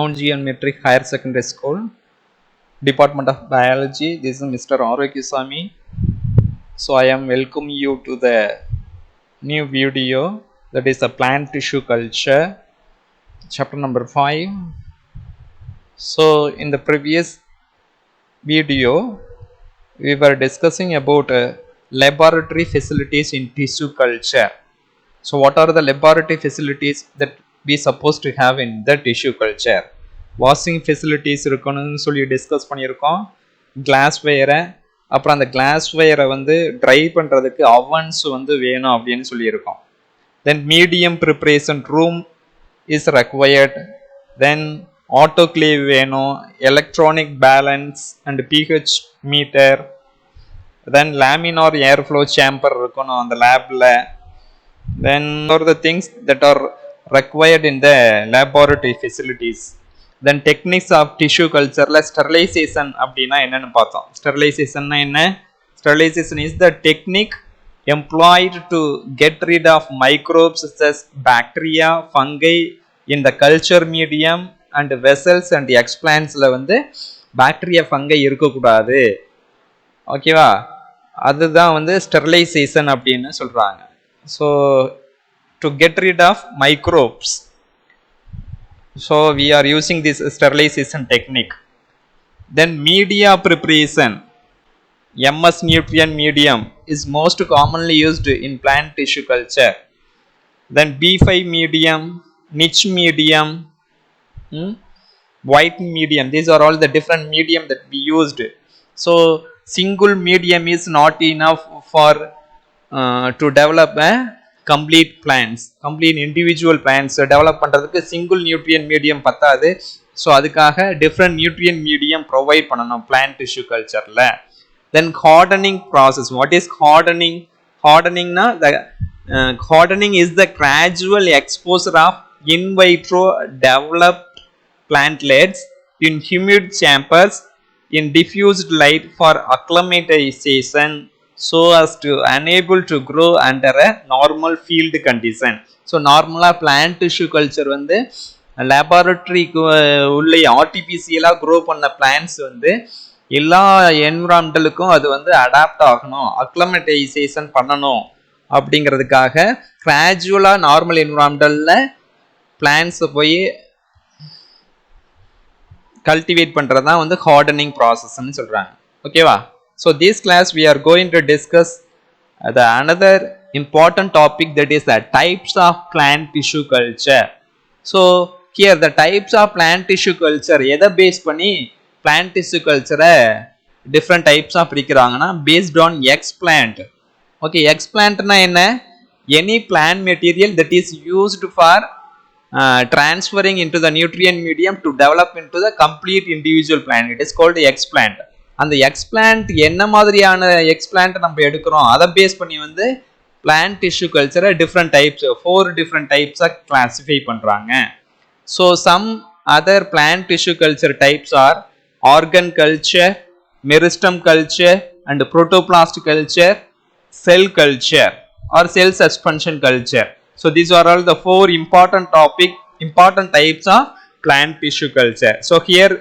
Mount Zion Metric Higher Secondary School, Department of Biology. This is Mr. Arokisami. So I am welcoming you to the new video, that is the plant tissue culture, chapter number 5. So in the previous video we were discussing about laboratory facilities in tissue culture. So what are the laboratory facilities that we supposed to have in the tissue culture? Washing facilities இருக்கணும்னு சொல்லி discuss பண்ணியிருக்கோம். Class வயரை, அப்புறம் அந்த class வயரை வந்து try பண்ணுறதுக்கு அவன்ஸ் வந்து வேணும் அப்படின்னு சொல்லியிருக்கோம். Then medium preparation room is required. Then autoclave வேணும், electronic balance and pH meter. Then laminar air flow chamber இருக்கணும் அந்த லேபில். Then are the things that are required in the laboratory facilities. Then techniques of tissue culture la sterilization அப்படினா என்னன்னு பார்த்தோம். Sterilization என்ன? Sterilization is the technique employed to get rid of microbes such as bacteria, fungi in the culture medium and vessels and explants ல வந்து bacteria fungi இருக்க கூடாது. ஓகேவா? அதுதான் வந்து sterilization அப்படினு சொல்றாங்க. So to get rid of microbes, so we are using this sterilization technique. Then media preparation, MS nutrient medium is most commonly used in plant tissue culture. Then B5 medium, niche medium, white medium, these are all the different medium that we used. So single medium is not enough for to develop a complete plants, complete individual plants develop பண்றதுக்கு single nutrient medium பத்தாது. So அதுக்காக different nutrient medium provide பண்ணணும் plant tissue cultureல. Then hardening process. What is hardening? Hardening na the hardening is the gradual exposure of in vitro developed plantlets in humid chambers in diffused light for acclimatization, so as to enable to grow under a normal field condition. So normally plant tissue culture வந்து laboratory உள்ள artificially grow பண்ண plants வந்து எல்லா environmentலுக்கும் அது வந்து adapt ஆகணும், acclimatization பண்ணணும் அப்படிங்கிறதுக்காக gradually normal environmentல plants போய் cultivate பண்றதுதான் வந்து hardening process ன்னு சொல்றாங்க. ஓகேவா? So this class we are going to discuss the another important topic, that is the types of plant tissue culture. So here the types of plant tissue culture எதை base பண்ணி plant tissue culture different types of பிரிக்கிறாங்கன்னா based on explant. Okay, explant-னா என்ன? Any plant material that is used for transferring into the nutrient medium to develop into the complete individual plant. It is called explant. அந்த explant என்ன மாதிரியான explant நம்ம எடுக்கிறோம் அதை base பண்ணி வந்து plant tissue கல்ச்சரை டிஃப்ரெண்ட் டைப்ஸ் 4 டிஃப்ரெண்ட் டைப்ஸாக கிளாஸிஃபை பண்ணுறாங்க. So some other plant tissue culture types are organ culture, meristem culture and protoplast culture, cell culture or cell suspension culture. So these are all the 4 important types of plant tissue culture. So here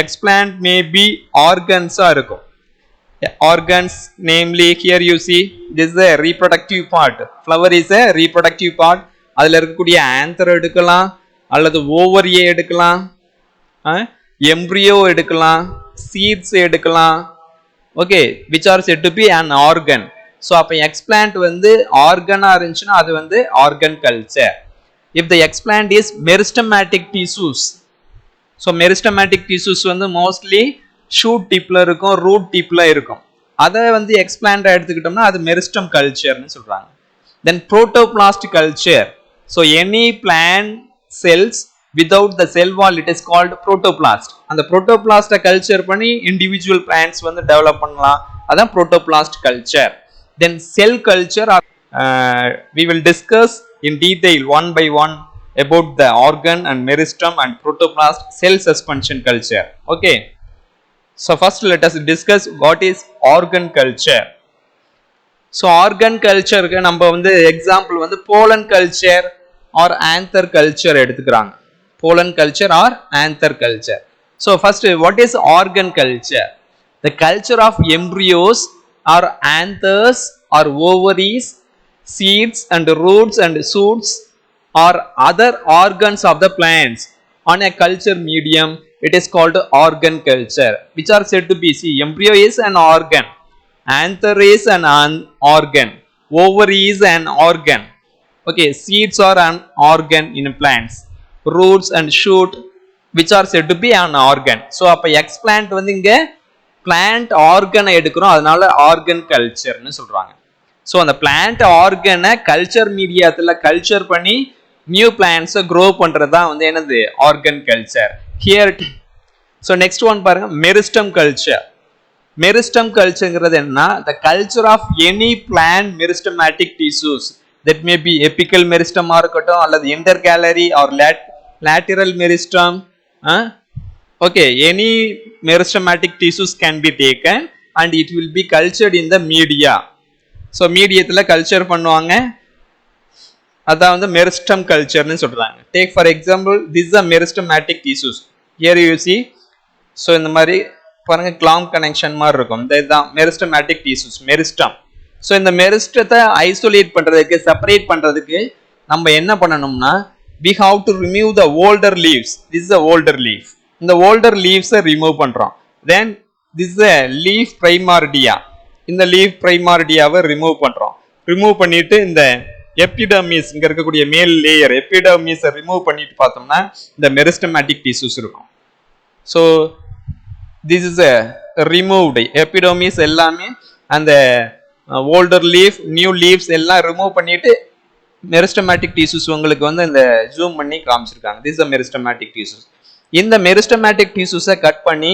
explant may be organs ஆ இருக்கும். Organs, namely here you see this is a reproductive part. Flower is a reproductive part. அதில் இருக்கக்கூடிய anther எடுக்கலாம், அல்லது ஓவரியை எடுக்கலாம், embryo எடுக்கலாம், seeds எடுக்கலாம். Okay, which are said to be an organ. So அப்போ explant வந்து ஆர்கனாக இருந்துச்சுன்னா அது வந்து organ culture. If the explant is meristematic tissues, so meristematic tissues வந்து மோஸ்ட்லி ஷூட் டிப்பில் இருக்கும், ரூட் டிப்பில் இருக்கும். அதை வந்து எக்ஸ்பிளான்டாக எடுத்துக்கிட்டோம்னா அது மெரிஸ்டம் கல்ச்சர்னு சொல்கிறாங்க. Then protoplast culture. So any plant cells without the cell wall it is called protoplast. அந்த புரோட்டோபிளாஸ்ட்டை கல்ச்சர் பண்ணி இண்டிவிஜுவல் பிளான்ட்ஸ் வந்து டெவலப் பண்ணலாம், அதான் protoplast culture. Then cell culture we will discuss in detail one by one about the organ and meristem and protoplast cell suspension culture. Okay, so first let us discuss what is organ culture. So organ culture க்கு நம்ம வந்து example வந்து pollen culture or anther culture எடுத்துக்கறாங்க. pollen culture or anther culture. So first, what is organ culture? The culture of embryos or anthers or ovaries, seeds and roots and shoots or other organs of the plants on a culture medium, it is called organ culture, which are said to be, see, embryo is an organ, anther is an organ, ovary is an organ, okay, seeds are an organ in plants, roots and shoot which are said to be an organ. So அப்ப explant வந்து இங்க plant organ எடுக்கிறோம், அதனால organ culture னு சொல்றாங்க. So அந்த plant organ culture மீடியத்துல culture பண்ணி new பிளான்ட்ஸை grow பண்றதா வந்து என்னது organ culture. Here, so next one பாருங்க, meristem culture. Meristem cultureங்கிறது என்ன? The culture of any plant meristematic tissues, that may be apical meristem இருக்கட்டும் அல்லது intercalary or lateral meristem, okay, any meristematic tissues can be taken and it will be cultured in the media. So மீடியத்துல culture பண்ணுவாங்க, அதான் வந்து meristem culture னு சொல்றாங்க. Take for example, this is a meristematic tissues. Here you see, so இந்த மாதிரி பாருங்க clamp connection மாதிரி இருக்கும், இதுதான் meristematic tissues, meristem. ஸோ இந்த மெரிஸ்டத்தை ஐசோலேட் பண்ணுறதுக்கு, செப்பரேட் பண்ணுறதுக்கு நம்ம என்ன பண்ணணும்னா, we have to remove the older leaves. This is the older leaf. இந்த older leaves-ஐ remove பண்ணுறோம். Then this is a leaf primordia. இந்த leaf primordia-வை remove பண்ணுறோம். remove பண்ணிட்டு இந்த எபிடர்மிஸ், இங்கே இருக்கக்கூடிய மேல் லேயர் எபிடர்மிஸை remove பண்ணிட்டு பார்த்தோம்னா இந்த மெரிஸ்டமேட்டிக் டிஷ்யூஸ் இருக்கும். So this is a removed epidermis எல்லாமே அந்த older leaf, new leaves எல்லாம் remove பண்ணிட்டு meristematic tissues உங்களுக்கு வந்து இந்த zoom பண்ணி காமிச்சிருக்காங்க. this is the meristematic tissues. இந்த meristematic tissues கட் பண்ணி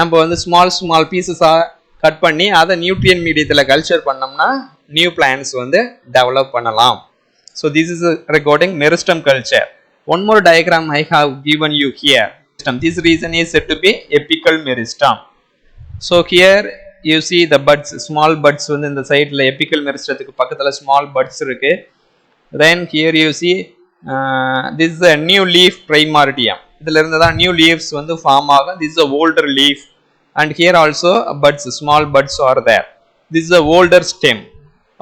நம்ம வந்து small pieces கட் பண்ணி அதை நியூட்ரியன் மீடியத்தில் கல்ச்சர் பண்ணோம்னா நியூ பிளான்ட்ஸ் வந்து டெவலப் பண்ணலாம். so this is regarding meristem culture. one more diagram I have given you here. This region is said to be apical meristem. so here you see the buds, small buds வந்து இந்த சைடுல எபிக்கல் மெரிஸ்டத்துக்கு பக்கத்துல small buds இருக்கு. then here you see this is a new leaf primordium. இதுல இருந்து தான் new leaves வந்து form ஆகும். this is a older leaf and here also buds, small buds are there. this is a older stem.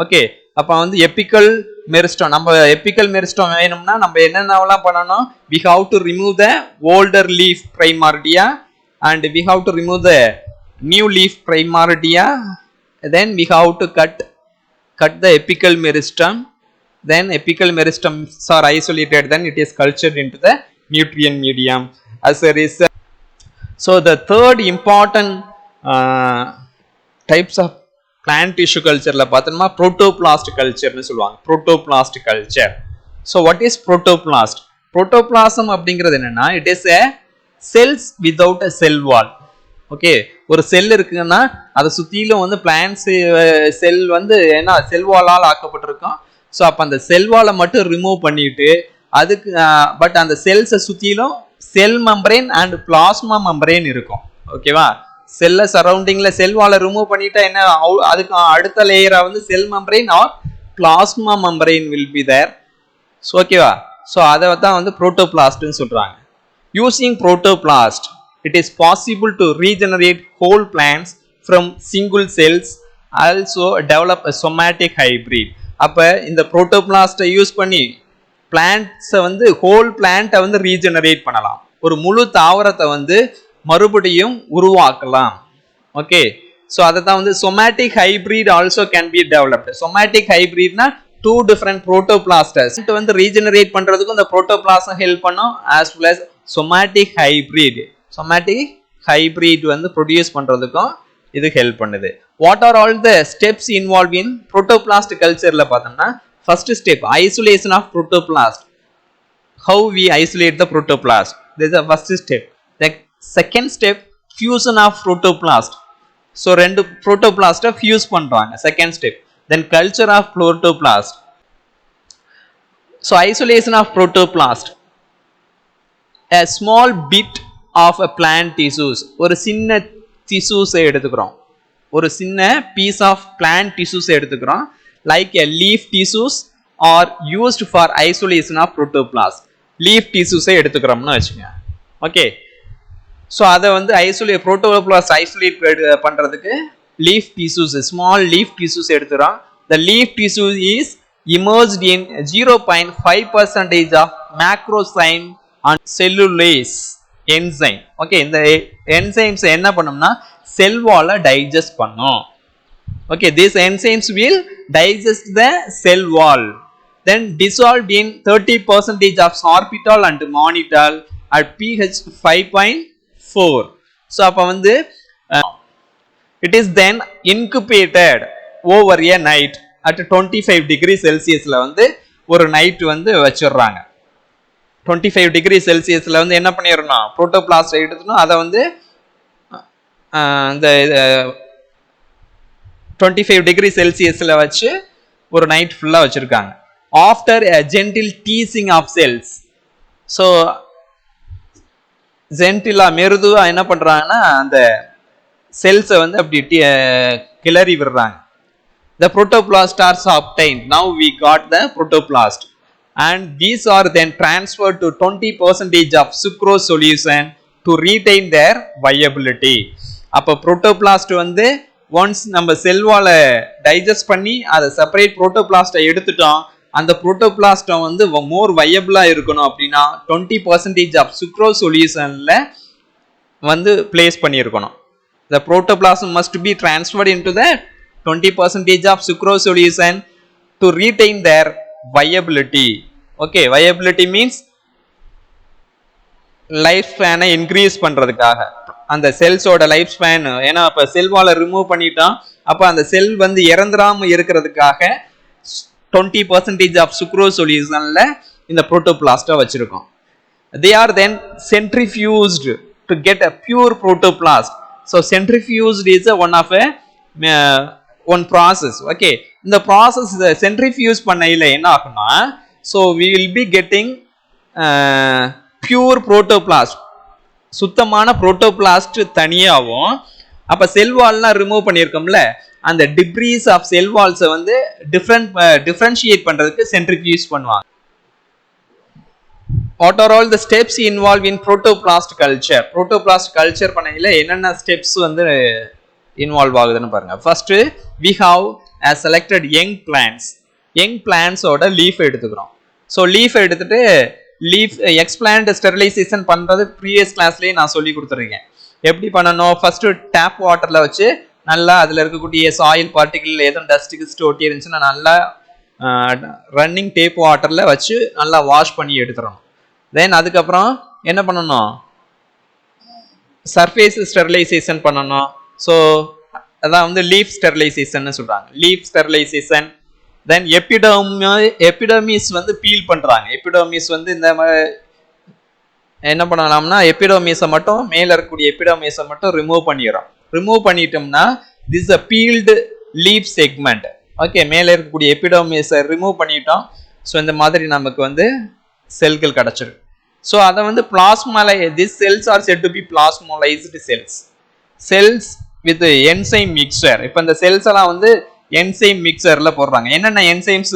okay, அப்ப வந்து எபிக்கல் meristem, நம்ம எபிக்கல் meristem வேணும்னா நம்ம என்னென்னலாம் பண்ணணும், we have to remove the older leaf primordia and we have to remove the new leaf primordia, then we have to cut the apical meristem, then apical meristems are isolated, then it is cultured into the nutrient medium as a result. so the third important types of plant tissue culture la pathana protoplast culture nu solluvaanga. protoplast culture. so what is protoplast? protoplasm அப்படிங்கிறது என்னன்னா, it is a cells without a cell wall. Okay, ஒரு செல் இருக்குன்னா அதை சுற்றிலும் வந்து plans செல் வந்து ஏன்னா செல் வாலால் ஆக்கப்பட்டிருக்கும். So அப்போ அந்த செல் வாலை மட்டும் ரிமூவ் பண்ணிட்டு அதுக்கு பட் அந்த செல்ஸை சுற்றிலும் செல் மெம்பரேன் அண்ட் பிளாஸ்மா மெம்பரேன் இருக்கும். ஓகேவா, செல்லை சரௌண்டிங்கில் செல் வாலை ரிமூவ் பண்ணிட்டா என்ன, அதுக்கு அடுத்த லேயராக வந்து cell membrane or plasma membrane will be there. ஓகேவா, ஸோ அதை தான் வந்து புரோட்டோபிளாஸ்ட்னு சொல்கிறாங்க. Using protoplast, it is possible to regenerate whole plants from single cells, also develop a somatic hybrid. அப்ப இந்த புரோட்டோபிளாஸ்டை யூஸ் பண்ணி பிளான்ட்ஸை வந்து ஹோல் பிளான்ட்டை வந்து ரீஜெனரேட் பண்ணலாம், ஒரு முழு தாவரத்தை வந்து மறுபடியும் உருவாக்கலாம். ஓகே, ஸோ அதை தான் வந்து somatic hybrid also can be developed. somatic hybridனா டூ டிஃப்ரெண்ட் புரோட்டோபிளாஸ்டஸ் வந்து ரீஜெனரேட் பண்றதுக்கும் இந்த புரோட்டோபிளாஸ்டம் ஹெல்ப் பண்ணும், as well as somatic hybrid வந்து ப்ரொடியூஸ் பண்றதுக்கும் இது ஹெல்ப் பண்ணுது. What are all the steps involve in protoplast கல்ச்சர்ல பார்த்தோம்னா, first step isolation of protoplast. How we isolate the protoplast, this is the first step. The second step fusion of protoplast. So ரெண்டு புரோட்டோபிளாஸ்ட்டை fuse பண்றாங்க, second step. Then culture of protoplast. So isolation of protoplast, a small bit of a plant tissues, ஒரு சின்ன tissues எடுத்துக்கிறோம், ஒரு சின்ன piece of plant tissues எடுத்துக்கிறோம், like a leaf tissues are used for isolation of protoplast. Leaf டிஷ்யூஸை எடுத்துக்கிறோம்னு வச்சுங்க. Okay, so அதை வந்து ஐசோலேட் புரோட்டோபிளாஸ்ட் ஐசோலேட் பண்ணுறதுக்கு leaf tissues, small leaf tissues எடுத்துக்கிறோம். The leaf tissue is immersed in 0.5% of macrozyme and cellulase enzyme. Okay, இந்த enzymes என்ன பண்ணும்னா செல் வாலை டைஜஸ்ட் பண்ணும். Okay, these enzymes will digest the cell wall, then dissolved in 30% of sorbitol and mannitol at pH 5.4. So அப்ப வந்து it is then incubated over a night at 25 degrees Celsiusல வந்து ஒரு night வந்து வச்சிடுறாங்க. 25 degrees Celsiusல வந்து என்ன பண்ணிடணும், புரோட்டோபிளாஸ்ட் எடுத்துணும், அதை வந்து இந்த 25 degrees Celsiusல வச்சு ஒரு நைட் ஃபுல்லா வச்சிருக்காங்க. After a gentle teasing of cells, so ஜென்டிலா மெருதுவா என்ன பண்றாங்கன்னா அந்த செல்ஸை வந்து அப்படி கிளறி விடுறாங்க. The protoplast are obtained. Now we got the protoplast, and these are then transferred to 20% of sucrose solution to retain their viability. அப்ப புரோட்டோபிளாஸ்ட் வந்து ஒன்ஸ் நம்ம செல் வாலை டைஜஸ்ட் பண்ணி அதை செப்பரேட் புரோட்டோபிளாஸ்டை எடுத்துட்டோம், அந்த புரோட்டோபிளாஸ்டை வந்து மோர் வயபிளா இருக்கணும் அப்படின்னா 20% ஆஃப் சுக்ரோஸ் சொல்யூஷன்ல வந்து பிளேஸ் பண்ணியிருக்கணும். The protoplasm must be transferred into the 20% of sucrose solution to retain their viability. Okay, viability means life ஸ்பேனை இன்க்ரீஸ் பண்றதுக்காக, அந்த செல்ஸோட லைஃப் ஸ்பேன், ஏன்னா அப்ப செல் வாலை ரிமூவ் பண்ணிட்டோம், அப்ப அந்த செல் வந்து இறந்துடாம இருக்கிறதுக்காக 20% ஆஃப் சுக்ரோஸ் சொல்யூஷன்ல இந்த புரோட்டோபிளாஸ்டை வச்சிருக்கோம். They are then centrifuged to get a pure protoplast. So centrifuged is one of a one process. Okay, இந்த process centrifuge பண்ணையில என்ன ஆகும்னா, so we will be getting pure protoplasm, சுத்தமான புரோட்டோபிளாஸ்ட் தனியாகவும், அப்ப செல் வால்லாம் ரிமூவ் பண்ணியிருக்கோம்ல, அந்த டிப்ரீஸ் ஆஃப் செல் வால்ஸை வந்து differentiate பண்றதுக்கு சென்ட்ரிஃபியூஸ் பண்ணுவாங்க. What are all the steps involved in protoplast culture? Protoplast culture பண்ணையில என்னென்ன ஸ்டெப்ஸ் வந்து இன்வால்வ் ஆகுதுன்னு பாருங்க. First we have selected young plants. young plants ஓட லீஃப் எடுத்துக்கிறோம். ஸோ லீஃப் எடுத்துட்டு லீஃப் எக்ஸ்பிளான்ட் ஸ்டெரிலைசேஷன் பண்றது ப்ரீவியஸ் கிளாஸ்லயே நான் சொல்லி கொடுத்துருக்கேன். எப்படி பண்ணணும், ஃபர்ஸ்ட் டேப் வாட்டர்ல வச்சு நல்லா அதுல இருக்கக்கூடிய சாயில் பார்ட்டிகிள் எதுவும் டஸ்ட் ஒட்டி இருந்துச்சுன்னா நல்லா ரன்னிங் டேப் வாட்டர்ல வச்சு நல்லா வாஷ் பண்ணி எடுத்துடணும். தென் அதுக்கப்புறம் என்ன பண்ணணும், சர்ஃபேஸ் ஸ்டெரிலைசேஷன் பண்ணணும். ஸோ அதான் வந்து லீஃப் ஸ்டெரிலைசேஷன் சொல்றாங்க, லீஃப் ஸ்டெரிலைசேஷன். தென் எபிடர்மிஸ் வந்து பீல் பண்றாங்க. எபிடர்மிஸ் வந்து இந்த என்ன பண்ணலாம்னா, எபிடர்மிஸை மட்டும் மேல இருக்கக்கூடிய எபிடர்மிஸை மட்டும் ரிமூவ் பண்ணிடுறோம். ரிமூவ் பண்ணிட்டோம்னா this a field leaf segment. Okay, மேல இருக்கக்கூடிய எபிடர்மிஸை ரிமூவ் பண்ணிட்டோம். ஸோ இந்த மாதிரி நமக்கு வந்து செல்கள் கிடைச்சிருக்கு. ஸோ அதை வந்து பிளாஸ்மலை, this cells are said to be plasmolysed cells, cells with enzyme mixture. இப்போ இந்த செல்ஸ் எல்லாம் வந்து என்சைம் மிக்சர்ல போடுறாங்க. என்னென்ன என்சைம்ஸ்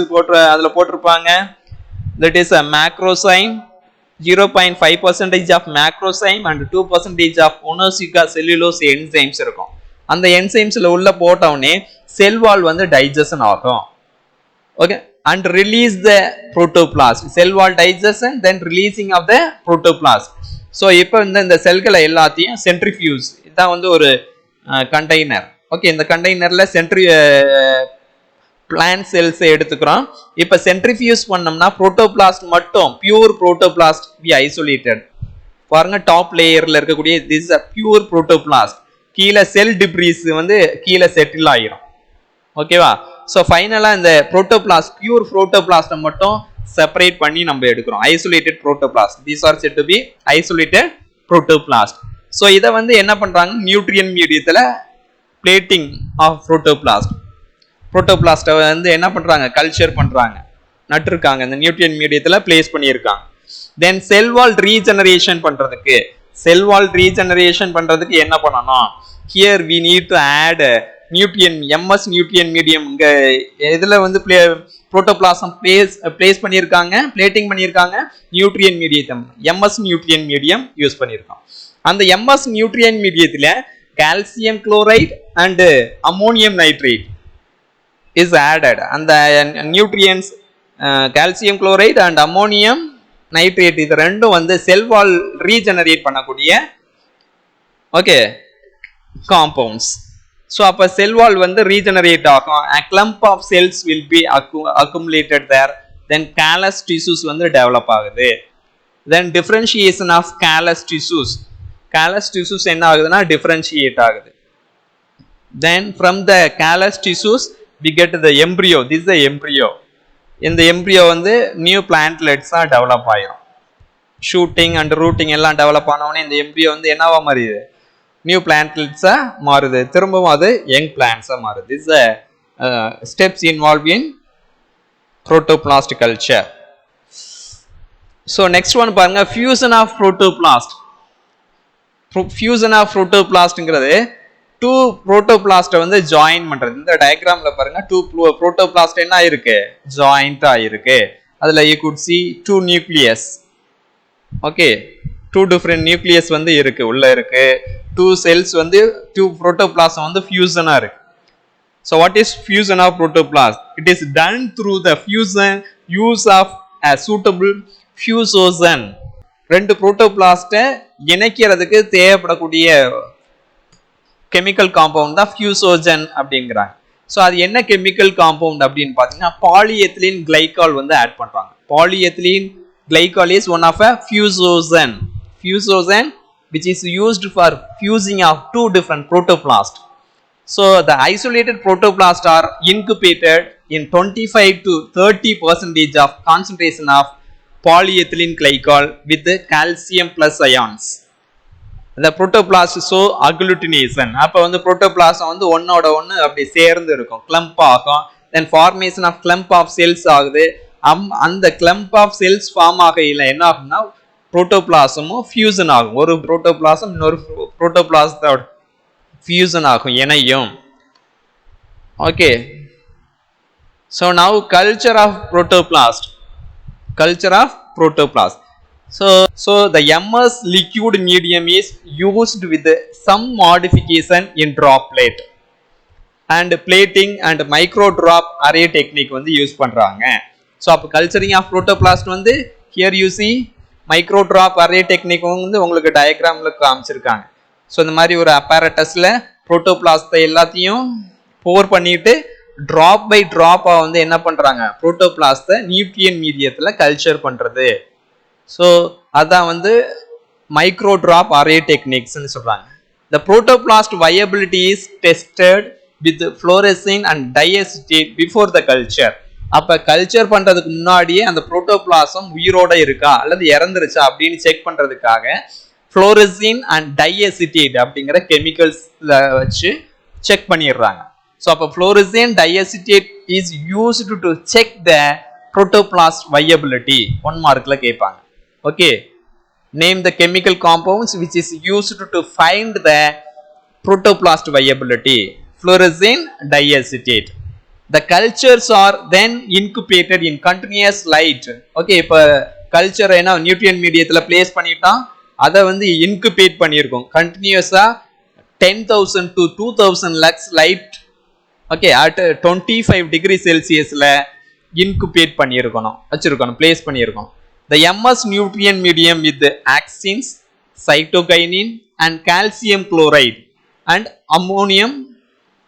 அதுல போட்டிருப்பாங்க, that is a macrozyme, 0.5% of macrozyme and 2% of monocyclic cellulose enzymes இருக்கும். அந்த என்சைம்ஸ்ல உள்ள போட்டவுடனே செல் வால் வந்து டைஜஷன் ஆகும். Okay, and release the protoplasm, cell wall digestion, then releasing of the protoplasm. so இப்போ இந்த செல்களை எல்லாத்தையும் சென்ட்ரிஃபியூஸ், இதான் வந்து ஒரு கண்டெய்னர். ஓகே, இந்த கண்டெய்னர்ல பிளான்ட் செல்ஸ் எடுத்துக்கிறோம். இப்போ சென்ட்ரிஃபியூஸ் பண்ணோம்னா புரோட்டோபிளாஸ்ட் மட்டும், பியூர் புரோட்டோபிளாஸ்ட் வி ஐசோலேட்டட். பாருங்க, டாப் லேயர்ல இருக்கக்கூடிய திஸ் அ பியூர் புரோட்டோபிளாஸ்ட், கீழே செல் டிப்ரீஸ் வந்து கீழே செட்டில் ஆயிரும். ஓகேவா? ஸோ ஃபைனலாக இந்த புரோட்டோபிளாஸ்ட், பியூர் புரோட்டோபிளாஸ்ட்டை மட்டும் செப்பரேட் பண்ணி நம்ம எடுக்கிறோம், isolated protoplast. These are said to be isolated protoplast. So இதை வந்து என்ன பண்றாங்க, நியூட்ரியன் மீடியத்துல பிளேட்டிங் ஆஃப் புரோட்டோபிளாஸ்ட், புரோட்டோபிளாஸ்ட்டை வந்து என்ன பண்றாங்க, கல்ச்சர் பண்றாங்க, நட்டுருக்காங்க, இந்த நியூட்ரியன் மீடியத்துல பிளேஸ் பண்ணியிருக்காங்க. தென் செல் வால் ரீஜெனரேஷன் பண்றதுக்கு, செல் வால் ரீஜெனரேஷன் பண்றதுக்கு என்ன பண்ணணும், here we need to add nutrient MS nutrient medium இங்க இதுல வந்து புரோட்டோபிளாசம் பிளேஸ் பண்ணியிருக்காங்க, பிளேட்டிங் பண்ணியிருக்காங்க. Nutrient medium MS nutrient medium use பண்ணியிருக்கோம். அந்த MS நியூட்ரியன் மீடியத்துல calcium chloride and ammonium nitrate is added. அந்த nutrients calcium chloride and ammonium nitrate இது ரெண்டும் வந்து செல் வால் ரீஜெனரேட் பண்ணக்கூடிய ஓகே காம்பவுண்ட்ஸ். ஸோ அப்போ செல் வால் வந்து ரீஜெனரேட் ஆகும். a clump of cells will be accumulated there. then callus tissues வந்து develop ஆகுது. then differentiation of callus tissues என்ன ஆகுதுன்னா differentiate ஆகுது. then from the callus tissues we get the embryo. this is the embryo. இந்த embryo வந்து new plantlets develop ஆயிரும். Shooting and routing எல்லாம் develop ஆனவொடனே இந்த embryo வந்து என்னவா மாறிடுது, நியூ பிளான்ட்ஸா மாறுது. திரும்பவும் அது யங் பிளான்ட்ஸா மாறுது. this is steps involved in protoplast culture. so next one பாருங்க, fusion of protoplast. fusion of protoplasட்ங்கிறது டூ புரோட்டோபிளாஸ்ட வந்து ஜாயின் பண்றது. இந்த டயக்ராம்ல பாருங்க, டூ புரோட்டோபிளாஸ்ட் என்ன ஆயிருக்கு, ஜாயிண்ட் ஆயிருக்கு. அதுல you could see two nucleus. Okay, two different nucleus வந்து இருக்கு, உள்ள இருக்கு. டூ செல்ஸ் வந்து டூ புரோட்டோபிளாசம் வந்து ஃபியூசனா இருக்கு. so what is fusion of protoplasm? it is done through the fusion use of a suitable fusogen. ரெண்டு புரோட்டோபிளாஸ்ட இணைக்கிறதுக்கு தேவைப்படக்கூடிய கெமிக்கல் காம்பவுண்ட் தான் ஃபியூசோஜன் அப்படிங்கிறாங்க. ஸோ அது என்ன கெமிக்கல் காம்பவுண்ட் அப்படின்னு பார்த்தீங்கன்னா பாலிஎத்திலீன் கிளைகால் வந்து ஆட் பண்றாங்க. Polyethylene glycol is one of a fusogen which is used for fusing of two different protoplasts. so the isolated protoplasts are incubated in 25 to 30% of concentration of polyethylene glycol with the calcium plus ions. the protoplast so agglutination அப்ப வந்து protoplasm வந்து ஒன்னோட ஒன்னு அப்படி சேர்ந்து இருக்கும், clump ஆகும். then formation of clump of cells ஆகுது. அந்த கிளம்ப் ஆஃப் செல்ஸ் ஃபார்ம் ஆகையில என்ன ஆகும்னா புரோட்டோபிளாசமும் ஃபியூசன் ஆகும். ஒரு புரோட்டோபிளாசம் இன்னொரு புரோட்டோபிளாசத்தோட ஃபியூசன் ஆகும், இணையும். Okay, so now culture of protoplast. So the MS liquid medium is used with some modification in droplet and plating and micro drop array technique வந்து use பண்றாங்க. So அப்போ கல்ச்சரிங் ஆஃப் புரோட்டோபிளாஸ்ட் வந்து here you see micro drop array technique வந்து உங்களுக்கு டயக்ராம்ல காமிச்சிருக்காங்க. So இந்த மாதிரி ஒரு அப்பேரட்டஸ்ல புரோட்டோபிளாஸ்ட எல்லாத்தையும் போர் பண்ணிட்டு ட்ராப் பை ட்ராப்பா வந்து என்ன பண்றாங்க, புரோட்டோபிளாஸ்ட நியூட்ரியன் மீடியத்துல கல்ச்சர் பண்றது. ஸோ அதான் வந்து மைக்ரோ ட்ராப் அரே டெக்னிக்ஸ்னு சொல்றாங்க. The protoplast viability is tested with fluorescein and diacetate before the culture. அப்ப கல்ச்சர் பண்றதுக்கு முன்னாடியே அந்த புரோட்டோபிளாசம் உயிரோட இருக்கா அல்லது இறந்துருச்சா அப்படின்னு செக் பண்றதுக்காக ஃப்ளோரசின் அண்ட் டைஎசிட்டேட் அப்படிங்கிற கெமிக்கல்ஸ் வச்சு செக் பண்ணிடுறாங்க. ஸோ அப்போ fluorescein diacetate is used to check the protoplast viability. 1 மார்க்ல கேட்பாங்க. Okay, name the chemical compounds which is used to find the protoplast viability. Fluorescein diacetate. The cultures are then incubated in continuous light. Okay, இப்போ culture என்ன nutrient மீடியத்துல place பண்ணிட்டோம், அதை வந்து incubate பண்ணியிருக்கோம் கண்டினியூஸா 10,000 to 2,000 lux light. Okay, at 25 degree Celsiusல incubate பண்ணியிருக்கணும், வச்சிருக்கணும், பிளேஸ் பண்ணியிருக்கோம். The MS nutrient medium with axins, cytokinin and calcium chloride and ammonium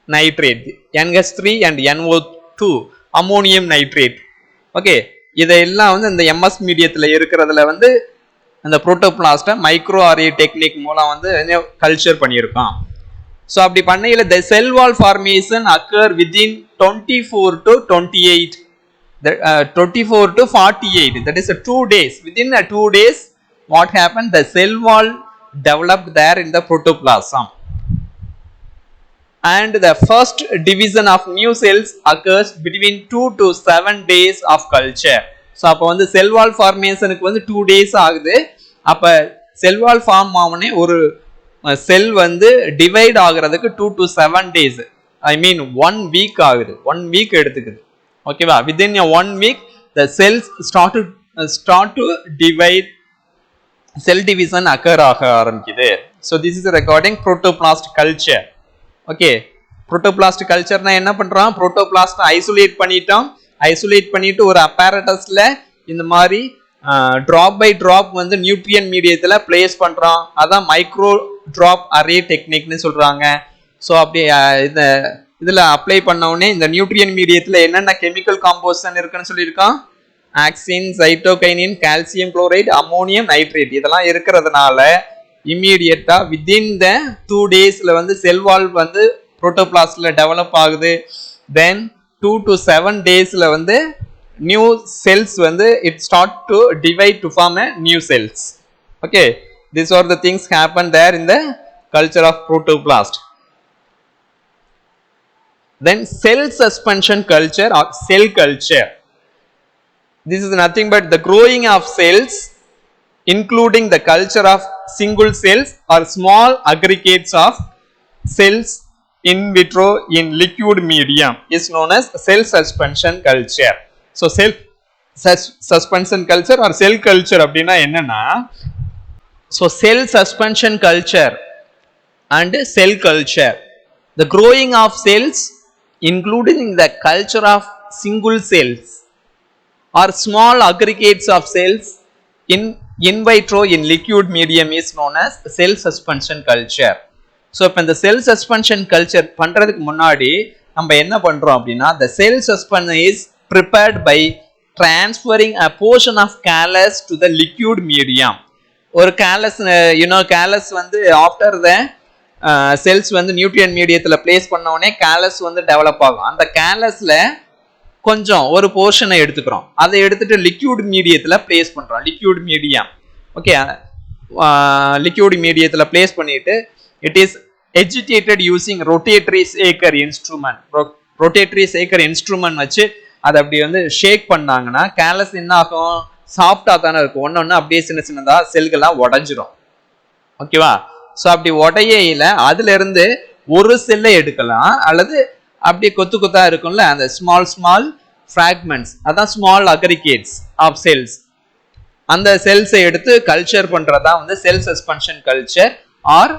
nitrate, NH3 and NO2 ammonium nitrate. Okay, இதெல்லாம் வந்து இந்த MS மீடியத்துல இருக்கிறதுல வந்து அந்த புரோட்டோபிளாஸ்ட மைக்ரோ அரே டெக்னிக் மூலம் வந்து கல்ச்சர் பண்ணியிருக்கோம். ஸோ அப்படி பண்ணையில் the cell wall formation occur within 24 to 28 24 to 48, that is 2 days. Within 2 days what happened, the cell wall developed there in the protoplasm. And the first division of new cells occurs between 2 to 7 days of culture. So அப்போ வந்து cell வால் ஃபார்மேஷனுக்கு வந்து 2 days ஆகுது. அப்போ cell வால் form ஆகுனே ஒரு செல் வந்து divide ஆகுறதுக்கு 2 to 7 days. I mean 1 week ஆகுது, 1 week எடுத்துக்குது. ஓகேவா? within a 1 week the cells start to divide, cell division occur ஆக ஆரம்பிக்குது. So this is regarding protoplast culture. Okay, protoplast culture னா என்ன பண்றோம்? protoplast ஐசோலேட் பண்ணிட்டோம். ஐசோலேட் பண்ணிட்டு ஒரு apparatusல இந்த மாதிரி ட்ராப் பை ட்ராப் வந்து நியூட்ரியன் மீடியத்துல பிளேஸ் பண்றோம். அதான் மைக்ரோ ட்ராப் அரே டெக்னிக்னு சொல்றாங்க. ஸோ அப்படி இதுல அப்ளை பண்ண உடனே இந்த நியூட்ரியன் மீடியத்துல என்னென்ன கெமிக்கல் காம்போசிஷன் இருக்குன்னு சொல்லியிருக்கான். Auxin, cytokinin, calcium chloride, ammonium nitrate இதெல்லாம் இருக்கிறதுனால இம்மீடியட்டா வித்தின் த 2 daysல வந்து செல் வால் வந்து புரோட்டோபிளாஸ்ட்ல டெவலப் ஆகுது. தென் 2 to 7 daysல வந்து நியூ செல்ஸ் வந்து it start to divide to form a new cells. Okay, these are the things happen there in the culture of protoplast. Then cell suspension culture or cell culture. This is nothing but the growing of cells including the culture of single cells or small aggregates of cells in vitro in liquid medium is known as cell suspension culture. So cell suspension culture or cell culture அப்படினா என்னன்னா, so cell suspension culture and cell culture, the growing of cells including the culture of single cells or small aggregates of cells in vitro in liquid medium is known as cell suspension culture. So இப்ப இந்த cell suspension culture பண்றதுக்கு முன்னாடி நம்ம என்ன பண்றோம் அப்படின்னா, the cell suspension is prepared by transferring a portion of callus to the liquid medium. ஒரு callus, callus வந்து after the cells வந்து நியூட்ரியன் மீடியத்துல பிளேஸ் பண்ண உடனே callus வந்து டெவலப் ஆகும். அந்த callusல கொஞ்சம் ஒரு போர்ஷனை எடுத்துக்கிறோம், அதை எடுத்துட்டு லிக்யூட் மீடியத்துல பிளேஸ் பண்றோம். லிக்யூட் மீடியம், ஓகே, லிக்யூட் மீடியத்துல பிளேஸ் பண்ணிட்டு it is agitated using rotatory shaker instrument. Rotatory shaker instrument வச்சு அதை அப்படி வந்து ஷேக் பண்ணாங்கன்னா கேலஸ் என்ன ஆகும்? சாஃப்டா தானே இருக்கும். ஒன்னொன்னு அப்படியே சின்ன சின்னதா செல்கள்லாம் உடஞ்சிரும். ஓகேவா? ஸோ அப்படி உடையில அதுல இருந்து ஒரு செல்லை எடுக்கலாம், அல்லது அப்படியே கொத்து கொத்தா இருக்கும்ல அந்த ஸ்மால் ஃப்ராக்மெண்ட்ஸ், அதான் ஸ்மால் அக்ரிகேட்ஸ் ஆஃப் செல்ஸ். அந்த செல்ஸை எடுத்து கல்ச்சர் பண்றதா வந்து cell suspension culture or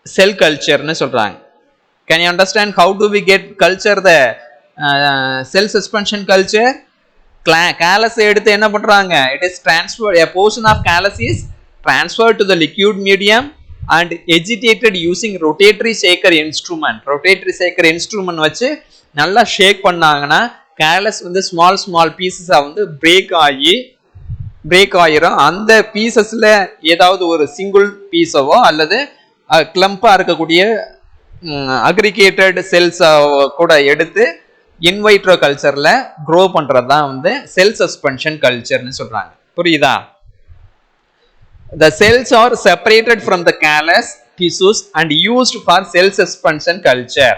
cell கல்ச்சர்னு சொல்றாங்க. Can you understand how do we get culture the cell suspension culture? கேலஸை எடுத்து என்ன பண்றாங்க? It is transfer, a portion of callus is transferred to the liquid medium and agitated using rotatory shaker instrument. rotatory shaker instrument வச்சு நல்லா ஷேக் பண்ணாங்கன்னா callus வந்து small பீசஸா வந்து break ஆயிரும். அந்த பீசஸ்ல ஏதாவது ஒரு சிங்கிள் பீஸவோ அல்லது கிளம்பா இருக்கக்கூடிய அக்ரிகேட்டட் செல்ஸ் கூட எடுத்து இன்வைட்ரோ கல்ச்சர்ல க்ரோ பண்றதுதான் வந்து செல் சஸ்பென்ஷன் கல்ச்சர்னு சொல்றாங்க. புரியுதா? The cells are separated from the callus tissues and used for cell suspension culture.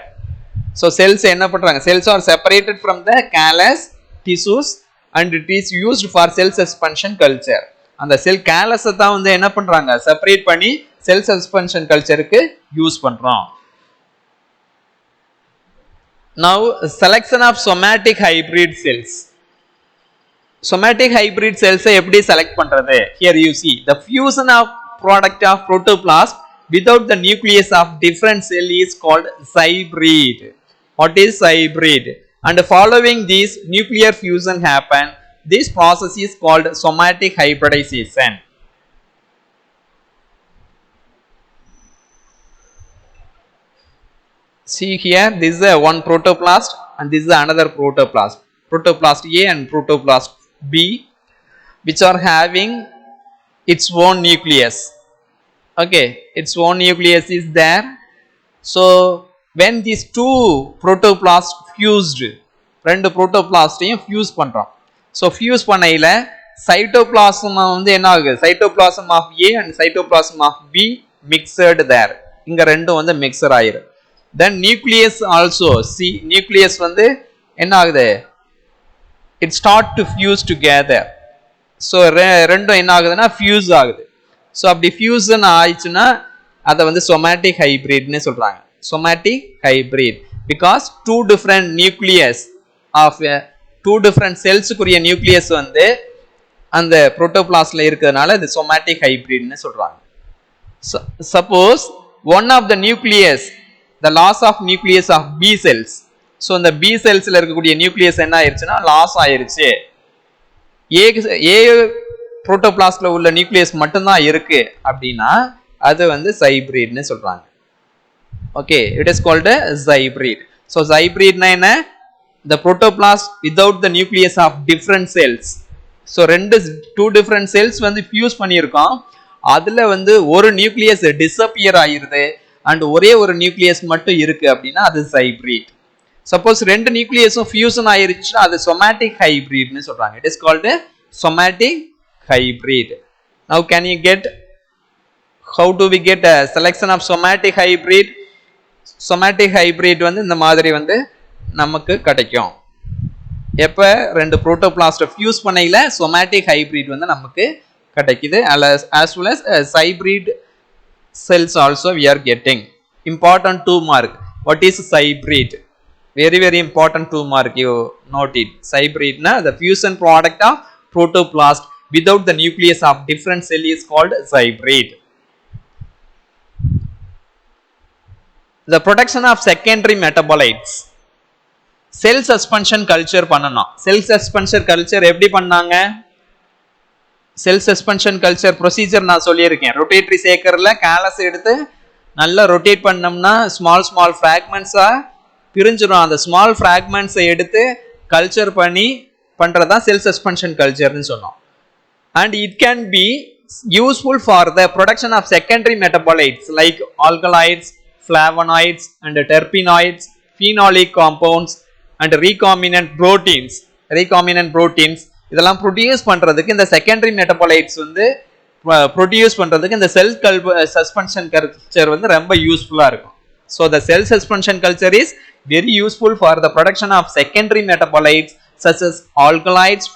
So cells என்ன பண்றாங்க? Cells are separated from the callus tissues and it is used for cell suspension culture. அந்த செல் கேலஸை தான் வந்து என்ன பண்றாங்க? Separate பண்ணி cell suspension கல்ச்சருக்கு use பண்றோம். Now selection of somatic hybrid cells. Somatic hybrid cells எப்படி select பண்றது? Here you see the fusion of product of protoplast without the nucleus of different cell is called hybrid. What is hybrid? And following this nuclear fusion happen, this process is called somatic hybridization. See here, this is one protoplast and this is another protoplast. Protoplast A and protoplast B, which are having its own nucleus. Okay, its own nucleus is there. So when these two protoplasts fused, ரெண்டு protoplastையும் fuse பண்றோம். So fuse பண்ணையில cytoplasm வந்து என்ன ஆகுது? Cytoplasm of A and cytoplasm of B mixed there. இங்க ரெண்டும் வந்து mixer ஆயிரும். Then nucleus also, see nucleus வந்து என்ன ஆகுது? It start to fuse together. So ரெண்டும் என்ன ஆகுதுன்னா fuse ஆகுது. So அப்படி fusion ஆயிடுச்சுன்னா அதை வந்து somatic hybridனு சொல்றாங்க. somatic hybrid because two different nucleus of two different cells குரிய nucleus வந்து அந்த புரோட்டோபிளாஸ்ட்ல இருக்கிறதுனால இது somatic hybrid னு சொல்றாங்க. Suppose one of the nucleus, the loss of nucleus of B cells, so இந்த B cellsல இருக்கக்கூடிய nucleus என்ன ஆயிருச்சுனா loss ஆயிருச்சு. A புரோட்டோபிளாஸ்ட்ல உள்ள நியூக்ளியஸ் மட்டும் தான் இருக்கு அப்படினா அது வந்து hybrid னு சொல்றாங்க. Okay, it is called a hybrid. So hybrid na enna, the protoplasm without the nucleus of different cells. So two different cells வந்து fuse பண்ணியிருக்கோம், அதுல வந்து ஒரு நியூக்ளியஸ் disappear ஆயிருது and ஒரே ஒரு நியூக்ளியஸ் மட்டும் இருக்கு அப்படினா அது hybrid. Suppose ரெண்டு நியூக்ளியஸும் fusion ஆயிருச்சுனா அது somatic hybrid னு சொல்றாங்க. It is called a somatic hybrid. Now can you get, how do we get a selection of somatic hybrid? Somatic hybrid வந்து இந்த மாதிரி வந்து நமக்கு கிடைக்கும். எப்ப ரெண்டு புரோட்டோபிளாஸ்ட் ஃபியூஸ் பண்ணையில somatic hybrid வந்து நமக்கு கிடைக்குது. As well as hybrid cells also we are getting. Important 2 mark. What is hybrid? Very very important 2 mark, you note it. Hybrid na the fusion product of protoplast without the nucleus of different cell is called hybrid. The production of secondary metabolites. Cell suspension culture பண்ணனும். Cell suspension culture எப்படி பண்ணாங்க? Cell suspension culture procedure நான் சொல்லியிருக்கேன். Rotatory shakerல callus எடுத்து நல்லா rotate பண்ணோம்னா small fragments பிரிஞ்சிரும். அந்த small fragments எடுத்து கல்ச்சர் பண்ணி பண்றதா cell suspension culture னு சொன்னோம். And it can be useful for the production of secondary metabolites like alkaloids, flavonoids and terpenoids, phenolic compounds and recombinant proteins. இதெல்லாம் ப்ரொடியூஸ் பண்றதுக்கு இந்த செகண்டரி மெட்டபாலைட்ஸ் வந்து ப்ரொடியூஸ் பண்றதுக்கு இந்த செல் சஸ்பென்ஷன் கல்ச்சர் வந்து ரொம்ப யூஸ்ஃபுல்லா இருக்கும். So the cell suspension culture is very useful for the production of secondary metabolites such as alkaloids,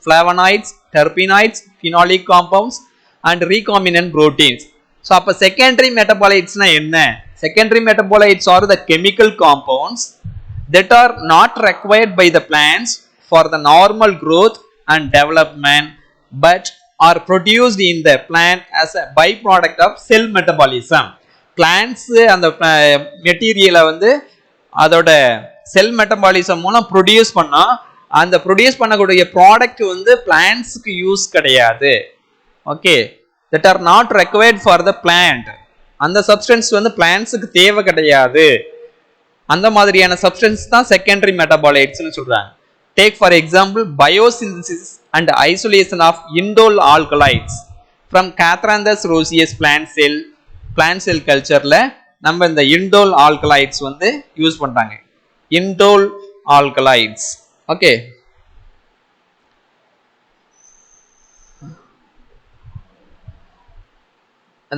flavonoids, terpenoids, phenolic compounds and recombinant proteins. So அப்ப secondary metabolites na enna? Secondary metabolites are the chemical compounds that are not required by the plants for the normal growth and development but are produced in the plant as a byproduct of cell metabolism. Plants and the material வந்து அதோட செல் metabolism மூலம் produce பண்ணா அந்த produce பண்ணக்கூடிய product வந்து பிளான்ட்ஸ்க்கு use கிடையாது. Okay, that are not required for the plant. அந்த substance வந்து பிளான்ட்ஸ்க்கு தேவை கிடையாது. அந்த மாதிரியான சப்ஸ்டன்ஸ் தான் செகண்டரி மெட்டபாலைட்ஸ்னு சொல்றாங்க. Take for example biosynthesis and isolation of indole alkaloids from Catharandus roseus plant cell cultureல நம்ம இந்த indole alkaloids வந்து யூஸ் பண்றாங்க. Indole alkaloids. Okay.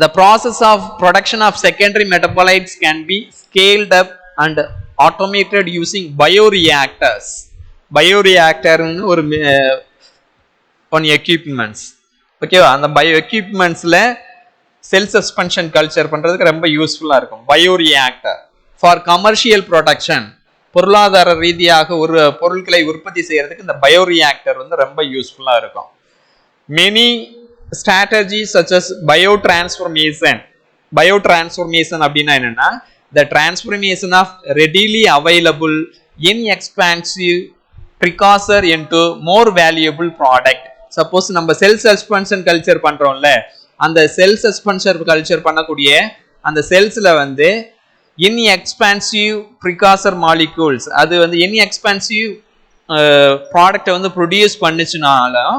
The process of production of secondary metabolites can be scaled up and automated using bioreactors. Bioreactor ஒரு on equipments. Okay, அந்த bio equipmentsல cell suspension culture பண்றதுக்கு ரொம்ப யூஸ்ஃபுல்லா இருக்கும். Bioreactor for commercial production, பொருளாதார ரீதியாக ஒரு பொருட்களை உற்பத்தி செய்யறதுக்கு இந்த bioreactor வந்து ரொம்ப யூஸ்ஃபுல்லா இருக்கும். Many strategies such as biotransformation அப்படின்னா என்னன்னா the transformation of readily available inexpensive precursor into more valuable product. Suppose நம்ம செல் சஸ்பென்ஷன் கல்ச்சர் பண்றோம்ல, அந்த செல் சஸ்பென்ஷன் கல்ச்சர் பண்ணக்கூடிய அந்த செல்ஸ்ல வந்து inexpensive precursor molecules, அது வந்து inexpensive ப்ராடக்ட்டை வந்து ப்ரொடியூஸ் பண்ணுச்சுனாலும்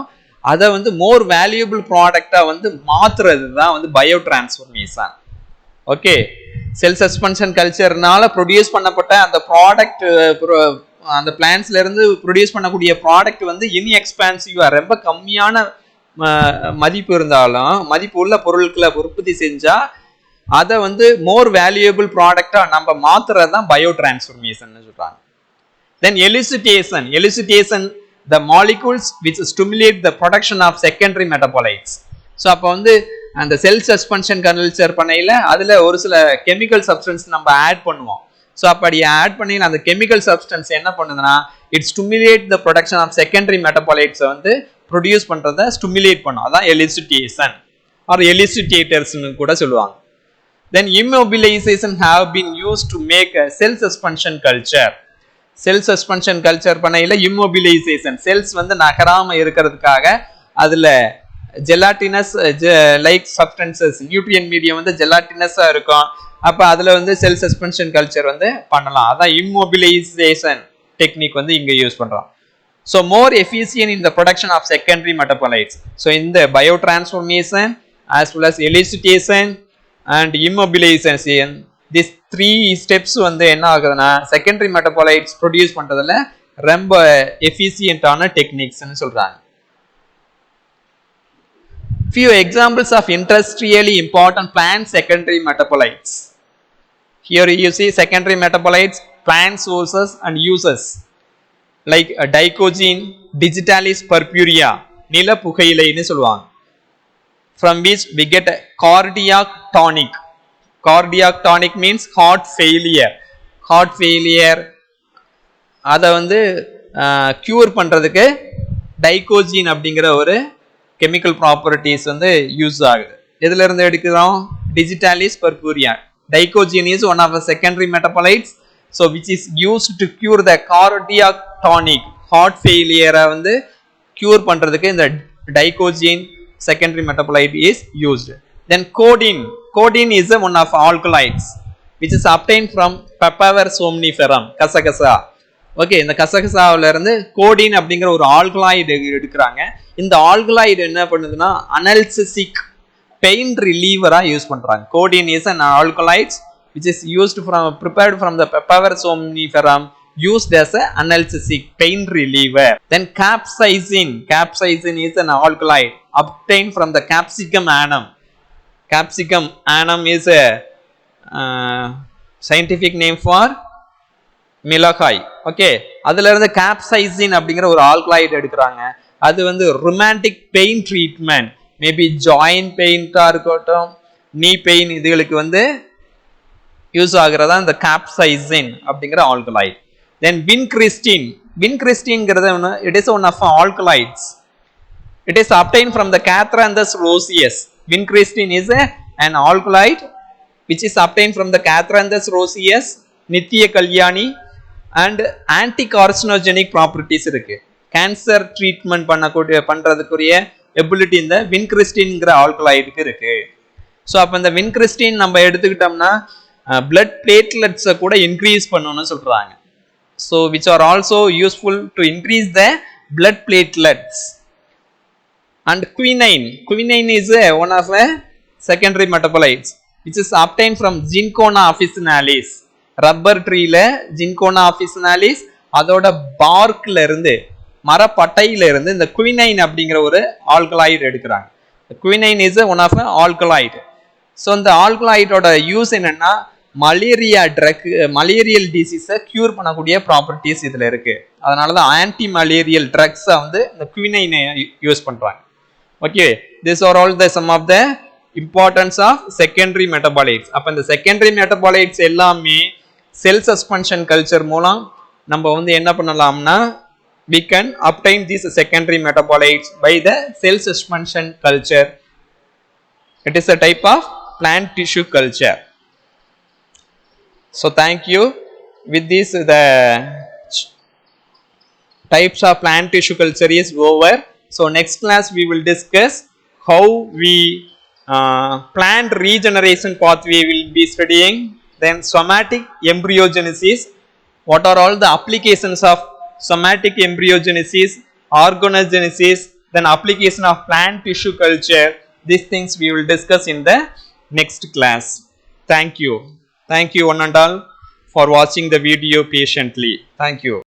அதை வந்து மோர் வேல்யூபிள் ப்ராடக்டா வந்து மாத்துறது தான் வந்து bio transformation. Okay, cell suspension கல்ச்சர்னால ப்ரொடியூஸ் பண்ணப்பட்ட அந்த ப்ராடக்ட் அந்த பிளான்ஸ்ல இருந்து ப்ரொடியூஸ் பண்ணக்கூடிய ப்ராடக்ட் வந்து இன்எக்ஸ்பான்சிவா ரொம்ப கம்மியான மதிப்பு இருந்தாலும் மதிப்பு உள்ள பொருட்களை உற்பத்தி செஞ்சா அதை வந்து மோர் வேல்யூபிள் ப்ராடக்டா நம்ம மாத்துறது தான் பயோ டிரான்ஸ்ஃபர்மேஷன் சொல்றாங்க. Then elicitation the molecules which stimulate the production of secondary metabolites. So அப்ப வந்து அந்த செல் சஸ்பென்ஷன் கல்ச்சர் பண்ணையில அதுல ஒரு சில கெமிக்கல் சப்ஸ்டன்ஸ் நம்ம ஆட் பண்ணுவோம். ஸோ அப்படி ஆட் பண்ணி அந்த கெமிக்கல் சப்ஸ்டன்ஸ் என்ன பண்ணுதுன்னா it stimulate the production of secondary மெட்டபாலைட்ஸை வந்து ப்ரொடியூஸ் பண்றதை ஸ்டிமுலேட் பண்ணும். அதான் எலிசிட்டேஷன் ஆர் எலிசிட்டேட்டர்ஸ்னு கூட சொல்லுவாங்க. Then immobilization have been used to make a cell suspension culture. Cell suspension culture பண்ணையில immobilization செல்ஸ் வந்து நகராம இருக்கிறதுக்காக அதுல gelatinous like substances nutrient medium வந்து ஜெலாட்டினஸா இருக்கும். அப்ப அதுல வந்து செல் சஸ்பென்ஷன் கல்ச்சர் வந்து பண்ணலாம். அதான் immobilization டெக்னிக் வந்து இங்க யூஸ் பண்றோம். So more efficient in the production of secondary metabolites. So in the biotransformation as well as elicitation and immobilization, these 3 steps வந்து என்ன ஆகுதுன்னா செகண்டரி மெட்டபாலைட்ஸ் ப்ரொடியூஸ் பண்றதுல ரொம்ப எஃபிஷியன்ட்டான டெக்னிக்ஸ்னு சொல்றாங்க. Few examples of industrially important plant secondary metabolites. Here you see secondary metabolites, plant sources and uses like dicogen, digitalis purpurea, நீல புகையிலைன்னு சொல்லுவாங்க. From which we get a cardiac tonic. Cardiac tonic means heart failure. Heart failure அதை வந்து cure பண்றதுக்கு டைகோஜின் அப்படிங்கிற ஒரு chemical properties வந்து use ஆகுது. எதுல இருந்து எடுக்கிறோம்? digitalis purpurea. Dicogen is one of the secondary metabolites, so which is used to cure the cardiac tonic. Heart failure வந்து கியூர் பண்றதுக்கு இந்த dicogen secondary metabolite is used. Then codeine. Codeine is one of alkaloids which is obtained from Papaver somniferum, கசகசா. Okay, இந்த கசகசாவில இருந்து கோடின் அப்படிங்கிற ஒரு alkaloid எடுக்கிறாங்க. இந்த ஆல்கலாய்டு என்ன பண்ணுதுன்னா அனல்ஜெசிக் பெயின் ரிலீவரா யூஸ் பண்றாங்க. கோடின் is an alkaloid which is used from prepared from the Papaver somniferum, used as a analgesic pain reliever. Then capsaicin. Capsaicin is an alkaloid obtained from the capsicum annum. Capsicum annum is a scientific name for மிளகாய். Okay, அதுல இருந்து capsaicin அப்படிங்கிற ஒரு alkaloid எடுக்கிறாங்க. அது வந்து romantic pain treatment, maybe joint பெயின்ட்டா இருக்கட்டும், நீ பெயின், இதுகளுக்கு வந்து யூஸ் ஆகுறதா இந்த capsaicin அப்படிங்கிற alkaloid. Then vincristine. Vincristineங்கிறது it is one of alkaloids. It is obtained from the Catharandus roseus. Vincristine is an alkaloid which is obtained from the Catharandus roseus, நித்திய Kalyani, and anti-carcinogenic properties இருக்கு. Cancer treatment பண்றதுக்குரிய ability இந்த வின்கிறிஸ்டின்ங்கிற ஆல்கலாய்டுக்கு இருக்கு. So அப்போ இந்த வின்கிறிஸ்டின் நம்ம எடுத்துக்கிட்டோம்னா blood பிளேட்லெட்ஸை கூட increase பண்ணணும்னு சொல்றாங்க. So which are also useful to increase the blood platelets. And quinine. Quinine is one of the secondary metabolites which is obtained from Cinchona officinalis. Rubber tree ல Cinchona officinalis அதோட பார்க்ல இருந்து, மரப்பட்டையில இருந்து இந்த quinine அப்படிங்கிற ஒரு ஆல்கலாய்டு எடுக்கிறாங்க. Quinine is one of the alkaloid. So இந்த ஆல்கலாய்டோட யூஸ் என்னன்னா மலேரியா ட்ரக், மலேரியல் டிசீஸை கியூர் பண்ணக்கூடிய ப்ராப்பர்ட்டிஸ் இதுல இருக்கு. அதனாலதான் ஆன்டி மலேரியல் ட்ரக்ஸை வந்து இந்த quinine யூஸ் பண்றாங்க. Okay, these are all the some of the importance of secondary metabolites. அப்ப இந்த secondary metabolites எல்லாமே cell suspension culture மூலம் நம்ம வந்து என்ன பண்ணலாம்னா we can obtain these secondary metabolites by the cell suspension culture. It is a type of plant tissue culture. So thank you. With this the types of plant tissue culture is over. So next class we will discuss how we plant regeneration pathway will be studying. Then somatic embryogenesis, what are all the applications of somatic embryogenesis, organogenesis, then application of plant tissue culture. These things we will discuss in the next class. Thank you. Thank you one and all for watching the video patiently. Thank you.